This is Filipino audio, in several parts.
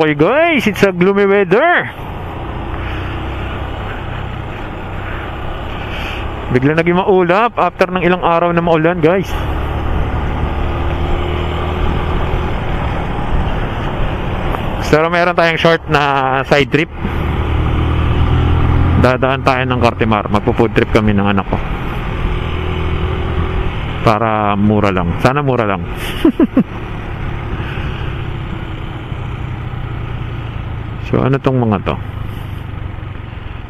Okay guys, it's a gloomy weather. Bigla naging maulap after ng ilang araw na maulan guys. Pero meron tayong short na side trip. Dadaan tayo ng Cartimar. Magpo-food trip kami ng anak ko. Para mura lang. Sana mura lang. So ano tong mga to?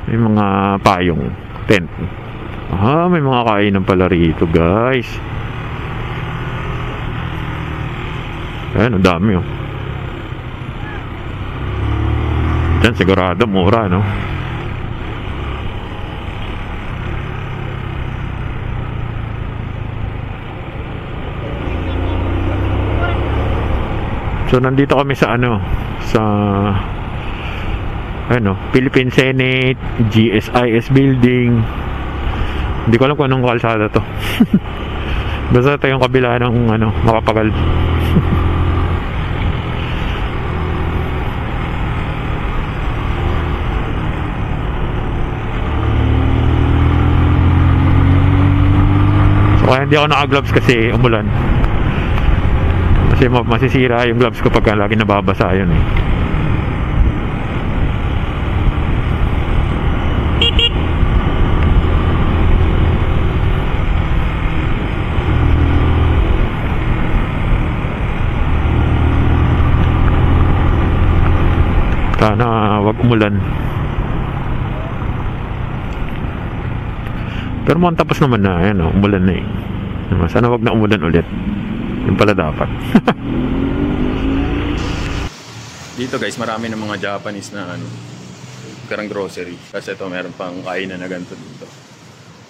May mga payong tent. May mga kainan pala rito guys. Ayan, ang dami oh. Diyan sigurado mura no. So nandito kami sa ano, sa ano, Philippine Senate, GSIS building. Hindi ko alam kung anong kalsada to. Basta ito yung kabila ng ano, Mapapagal. So kaya hindi ako naka-gloves kasi umulan. Kasi masisira yung gloves ko pagka lagi nababasa yun eh. Sana wag umulan. Pero mukhang tapos naman na, ayan o, umulan na eh. Sana wag na umulan ulit. Yung pala dapat. Dito guys, marami ng mga Japanese na ano, karang grocery. Kasi ito meron pang kainan na ganito dito.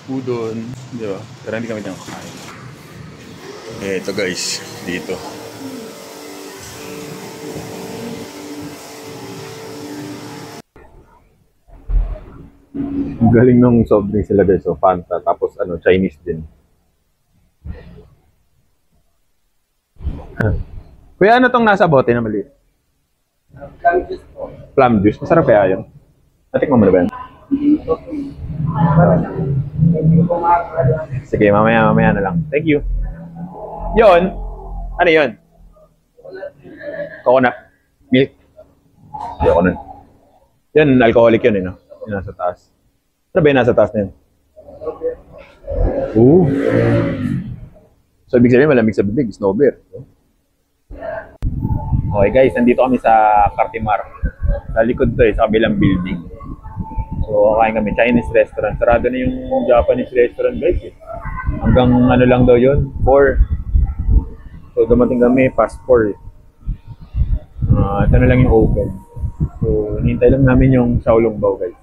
Udon, di ba? Pero hindi kami dyan kakain. Ito guys, dito. Galing nung soft drink sila guys, so Fanta, tapos ano, Chinese din. Kuya, ano tong nasa bote na maliit? Plum juice po. Plum juice? Masarap kaya yun? Natikman mo na ba yan? Sige, mamaya na lang. Thank you. Yon. Ano yun? Coconut milk. Ayoko nun. Yan, alcoholic yun eh, no? Yung nasa taas. Ano ba yung nasa taas na yun? So, ibig sabihin, malamig sa bibig. Snow beer. Okay guys, nandito kami sa Cartimar. Sa likod to eh, sa kabilang building. So, kakain kami. Chinese restaurant. Sarado na yung Japanese restaurant guys eh. Hanggang ano lang daw yun? 4. So, dumating kami past 4 eh. Ito na lang yung open. So, hinihintay lang namin yung Xiaolongbao guys.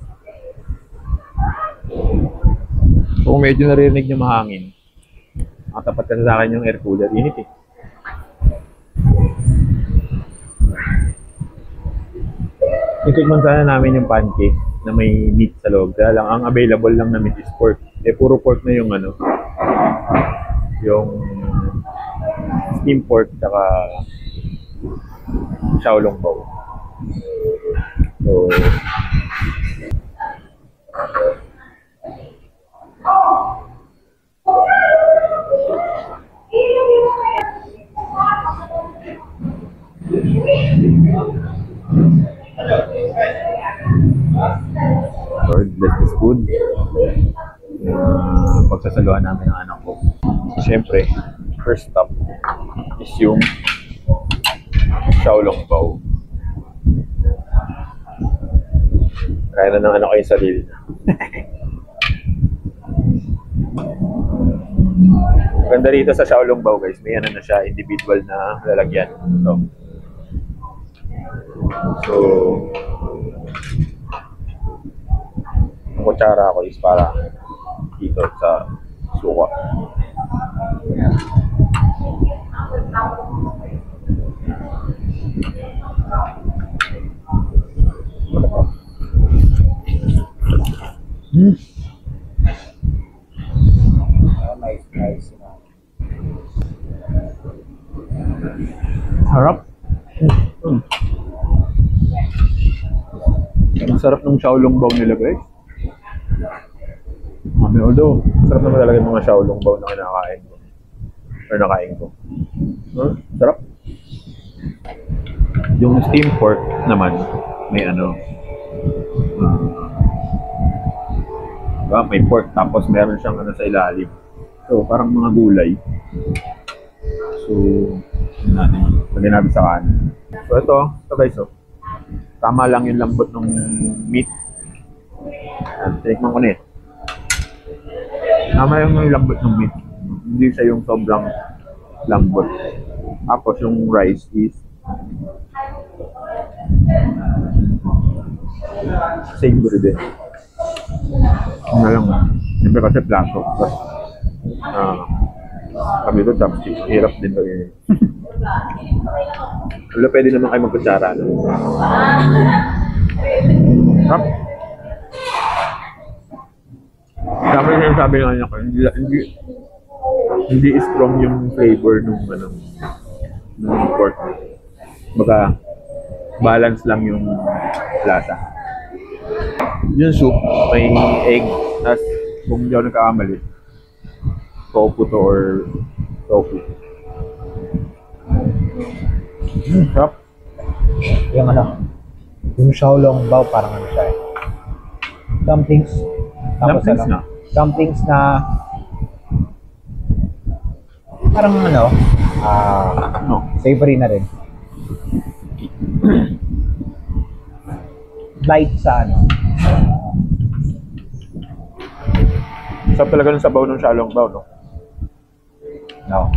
Kung medyo narinig nyo mahangin, makatapat kasi sa akin yung air cooler. Init eh. Itikman sana namin yung pancake na may meat sa loob. Kaya lang, ang available lang na meat is pork. Eh, puro pork na yung ano, yung steam pork saka Xiaolongbao. So, Lord, bless this food. Pagsasaluhan namin ng anak ko. Siyempre, first stop is yung Xiaolongbao. Kaya na ng anak ko yung sarili na. Ganda rito sa Xiaolongbao guys, may ano na siya, individual na lalagyan. Ito. So, ang kutsara ko is para dito sa suka. Nice. Harap. Ang sarap ng Xiaolongbao nila, guys. Although, sarap naman talaga yung mga Xiaolongbao na kinakain ko. Or nakain ko. Huh? Sarap. Yung steam pork naman, may ano, may pork tapos meron siyang ano sa ilalim. So, parang mga gulay. So, lagyan natin sa kanin. So, ito guys, oh. Tama lang yung lambot ng meat. Tinikman ko na eh. Tama yung lambot ng meat. Hindi siya yung sobrang lambot. Tapos yung rice is savory din. Ano lang, siyempre kasi plato. Tapos, kami ito chopstick. Hirap din kami. Wala, pwede naman kayo magkutsara. Sarap. Sabi yung sabi nga niya ko, hindi strong yung flavor nung pork. Baka balance lang yung lasa. Yung soup, may egg. Tapos kung hindi ako nagkakamali, tofu to or tofu. Sarap. Yung yung Xiaolongbao parang ano siya eh. Dumplings. Tapos Dumplings na? Dumplings na parang savory na rin. Light sa Sarap talaga ng sabaw ng Xiaolongbao, no? No.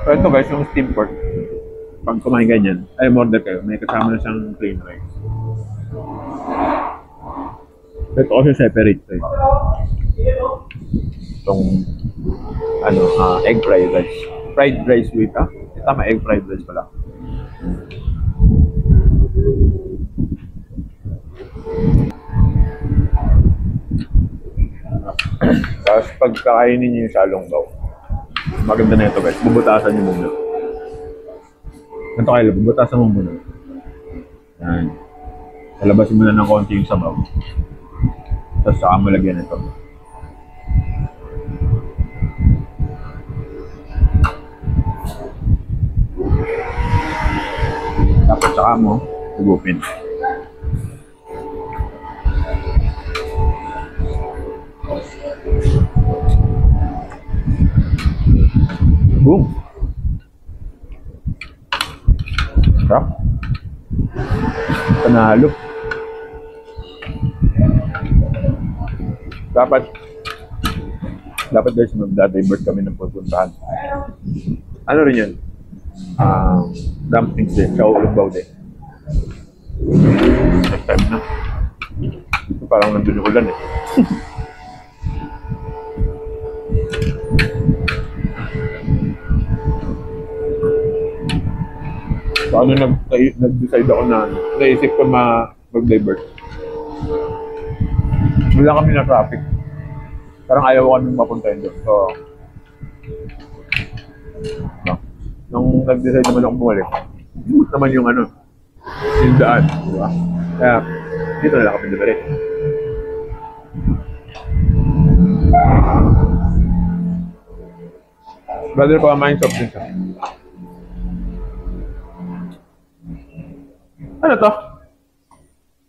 So ito guys, yung steam pork. Pag kumain ganyan, ay order kayo. May kasama na siyang plain rice. Ito kasi separate eh. Itong egg fried rice. Fried rice with tama, egg fried rice pala. Tapos pagkakainin niyo yung Xiaolongbao, maganda na ito guys, bubutasan niyo muna. Ganito kayo, bubutasan mo muna. Yan. Palabasin mo na ng konti yung sabaw. Tapos saka mo lagyan ito. Tapos saka mo higupin. Boom! Sarap. Panalo. Dapat guys, mag-divert kami ng pupuntahan. Ano rin yun? Dumplings din, Xiaolongbao din. Next time na. Parang nandun yung ulan eh. So ano, nag-decide ako na naisip ko mag-divert. Wala kami na traffic. Parang ayaw ko kami mapuntahin doon. So, nung nag-decide naman ako bumalik, hindi naman yung yung daan. Diba? Kaya, dito na lang kami diretso. Brother ko, amahin soft drinks. Ano to?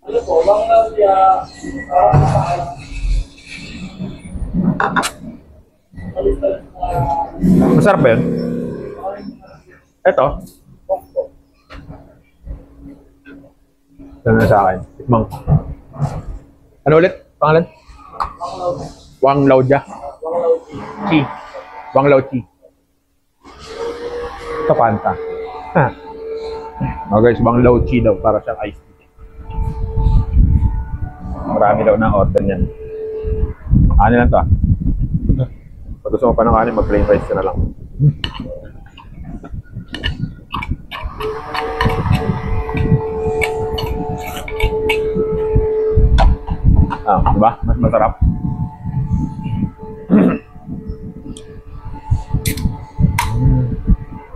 Ano po, bang Masarap ba yun? Ito? Ito na sa akin. Tikmang. Ano ulit? Pangalan? Wang Lao Jia. Chi. Wang Lao Chi. Ito Fanta. Ha. Oh guys, Wang Lao Chi daw para siyang iced tea. Marami daw na order niyan. Ano lang to Pag gusto mo pa ng kanin, mag-plain rice ka na lang. Diba? Mas masarap.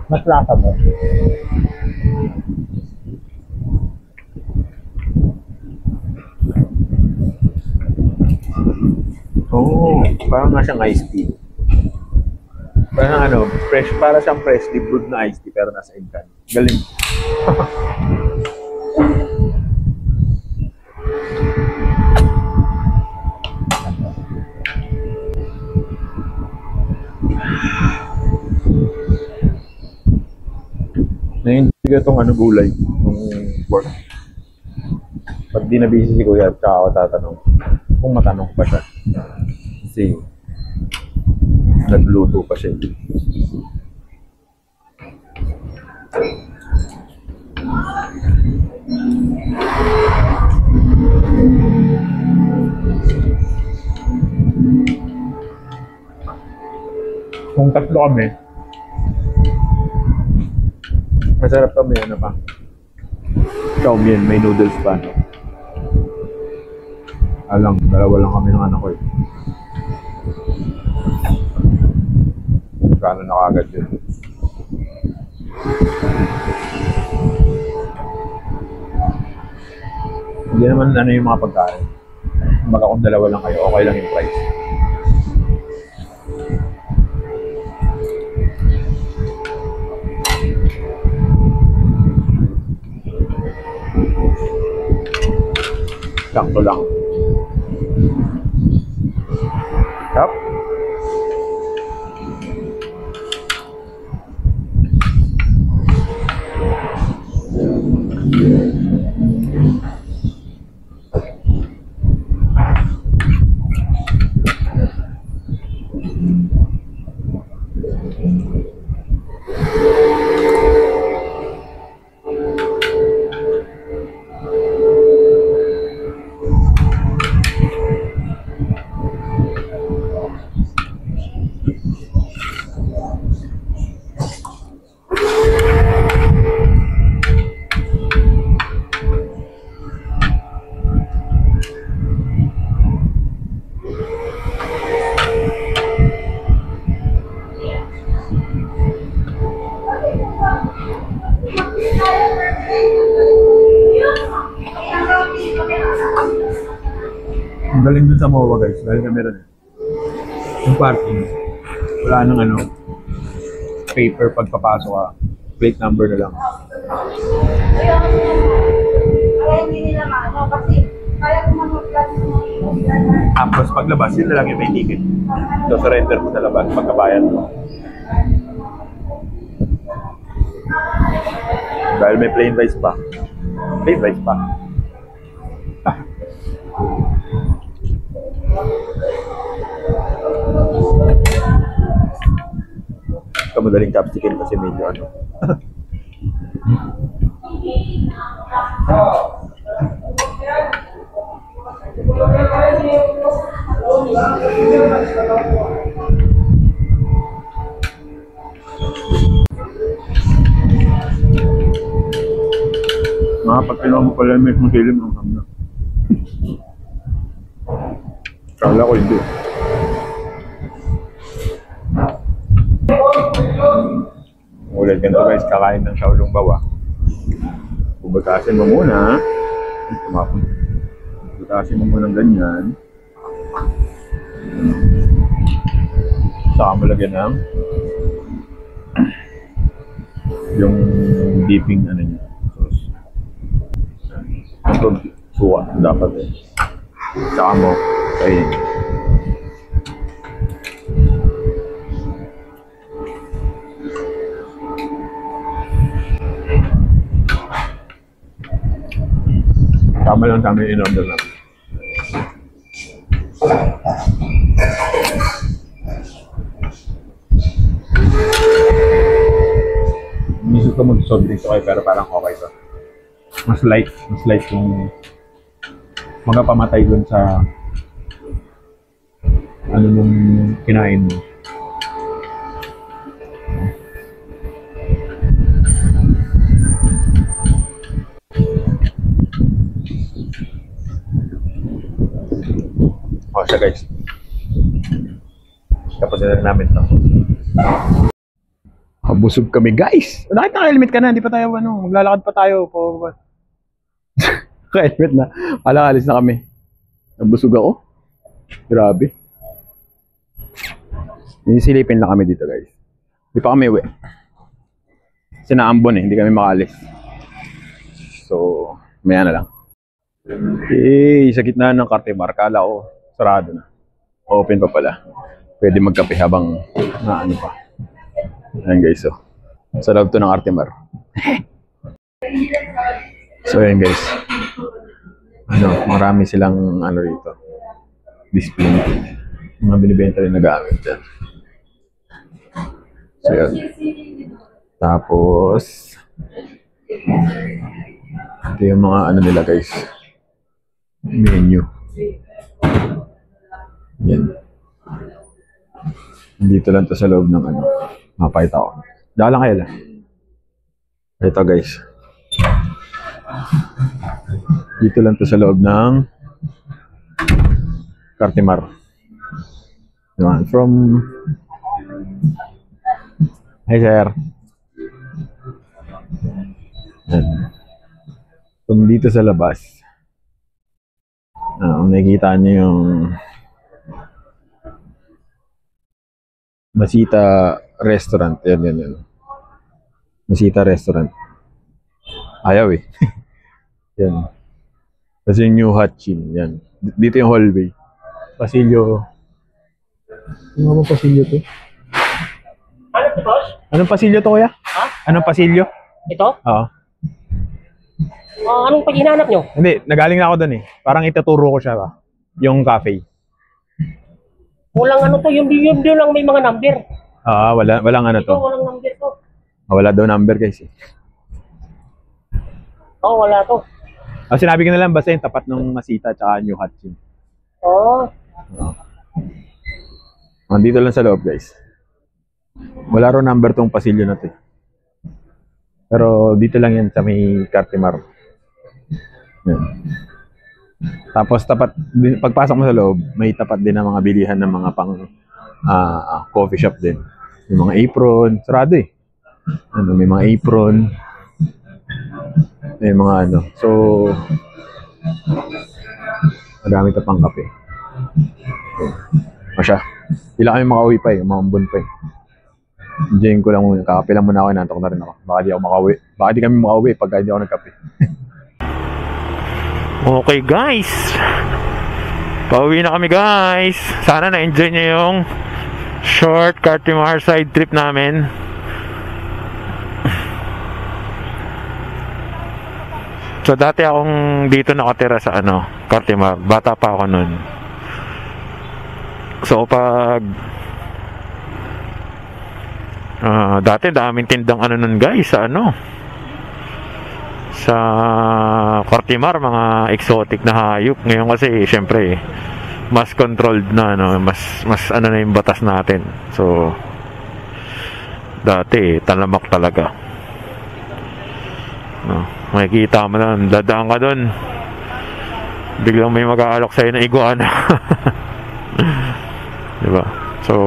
mas lasa mo. Oo, parang nga siyang iced tea. Parang ano, fresh, para siyang freshly brewed na iced tea pero nasa Encan. Galing. Naiintiga itong ano, gulay, nung pork. Pag di nabisi si Kuya, tsaka ako tatanong. Kung matanong pa siya. Kasi, nagluto pa siya. Kung tatlo kami, masarap kami, ano pa? Chow mein, may noodles pa. No? Alam, dalawa lang kami ng anak ko eh. Kano na kagad yun. Hindi naman ano yung mga pagkain. Kumbaga kung dalawa lang kayo, okay lang yung price. Sakto lang. Yep. Ang galing dun sa MOA guys, dahil kami rin. Yung parking, wala nang ano, paper pagpapasok ka. Plate number na lang. Kaya hindi nila maano kasi kaya kung mag-class mo Tapos paglabas, yun na lang yung may ticket. So surrender mo sa labas pagkabayan mo. Dahil may plain rice pa. Plain rice pa. Kamadaling capsicum kasi medyo ano. Pag kinuha mo pala yung mismo silim, ang ham na. Kala ko hindi. Ulit ganito guys, kakain ng Shaolong Bawa. Bubutasin mo muna. Tumapon. Bubutasin mo muna ng ganyan. Saka mo lagyan ng yung dipping ano niya. Ito, suwa dapat eh. Saka mo, kainin. Tama lang tama yung in-order namin. Miso ko mag-sold dito kayo pero parang okay to. Mas light yung mga pamatay dun sa ano nung kinain mo. O siya guys. Tapos na namin to. Busog kami guys. Bakit naka-helmet ka na? Hindi pa tayo ano, maglalakad pa tayo. Naka-helmet na. Alang alis na kami. Nabusog ako. Grabe. Silipin lang kami dito guys. Di pa kami uwi. Kasi naambon hindi kami makalis. So, maya na lang. Sa gitna ng Cartimar, kala ko sarado na. Open pa pala. Pwede magkape habang ano pa. Ayan guys, so. Sa loob to ng Cartimar. So, ayan guys. Marami silang rito. Display. Mga binibenta rin na gamit dyan. So, yun. Tapos, ito yung mga nila guys. Menu. Yan. Dito lang to sa loob ng mapakita ko. Daka lang kayo lang. Ito guys. Dito lang to sa loob ng Cartimar. From Hi sir. From dito sa labas, nakikita niyo yung Masita Restaurant. Yan. Masita Restaurant. Ayaw eh. Yan. Kasi yung New Hatchin. Yan. Dito yung hallway. Pasilyo. Ano ba pasilyo to? Ano to, boss? Anong pasilyo to, kuya? Ha? Anong pasilyo? Ito? Oo. Anong paghinanap nyo? Hindi, nagaling na ako doon eh. Parang itaturo ko siya ba? Yung cafe. Walang to, yung lang may mga number. Walang Ito, walang number to. Wala daw number guys eh. Wala to. Sinabi ko na lang basta yung tapat ng Masita at New Hatchin. Dito lang sa loob guys. Wala ro number tong pasilyo na to. Pero dito lang yan sa may Cartimar. Yan. Tapos pagpasok mo sa loob, may tapat din ng mga bilihan ng mga pang coffee shop din. Yung mga apron, sarado eh. May mga apron. May mga So, madami pang kape. Masya. Hindi lang kami makauwi pa eh. Umambon pa eh. Diyan ko lang muna. Kakape lang muna ako. Nantok na rin ako. Baka di ako makauwi. Baka di kami makauwi pagka hindi ako nagkape. Okay guys. Pauwi na kami guys. Sana na-enjoy nyo yung short Cartimar side trip namin. So dati akong dito nakatira sa Cartimar. Bata pa ako nun. So pag dati daming tindang nun guys sa sa Cartimar, mga exotic na hayop. Ngayon kasi syempre mas controlled na mas na yung batas natin. So dati talamak talaga. Makikita mo na, dadaan ka doon, biglang may mag-aalok sa'yo ng iguana. Diba? So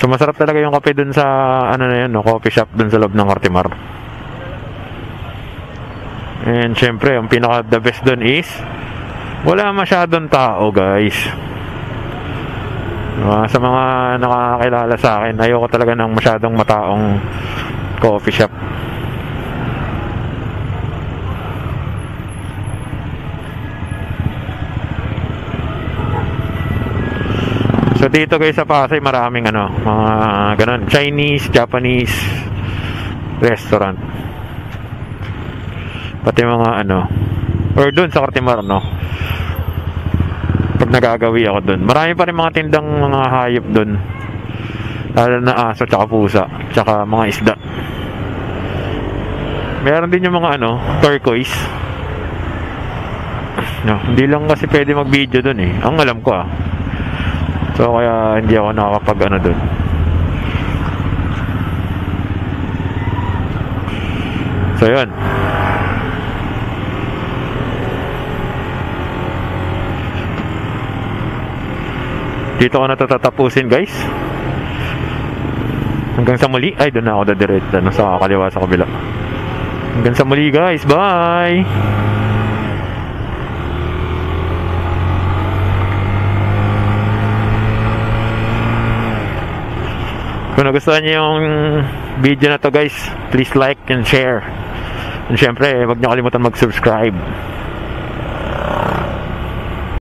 masarap talaga yung kape dun sa coffee shop dun sa loob ng Cartimar. And syempre, ang pinaka the best dun is wala masyadong tao guys. Sa mga nakakilala sa akin, ayoko talaga ng masyadong mataong coffee shop. So dito guys sa Pasay, maraming mga ganun, Chinese, Japanese restaurant. Pati mga or doon sa Cartimar pag nagagawi ako doon, marami pa rin mga tindang mga hayop doon, lalo na aso tsaka pusa tsaka mga isda. Meron din yung mga turquoise. Hindi lang kasi pwede mag video doon eh, ang alam ko so kaya hindi ako nakakapag doon. So yun, dito ko na tatapusin guys. Hanggang sa muli. Ay, doon na ako dadiretso. Sa kaliwa, sa kabila. Hanggang sa muli, guys. Bye! Kung nagustuhan niyo yung video na to, guys, please like and share. And syempre, huwag niyo kalimutan mag-subscribe.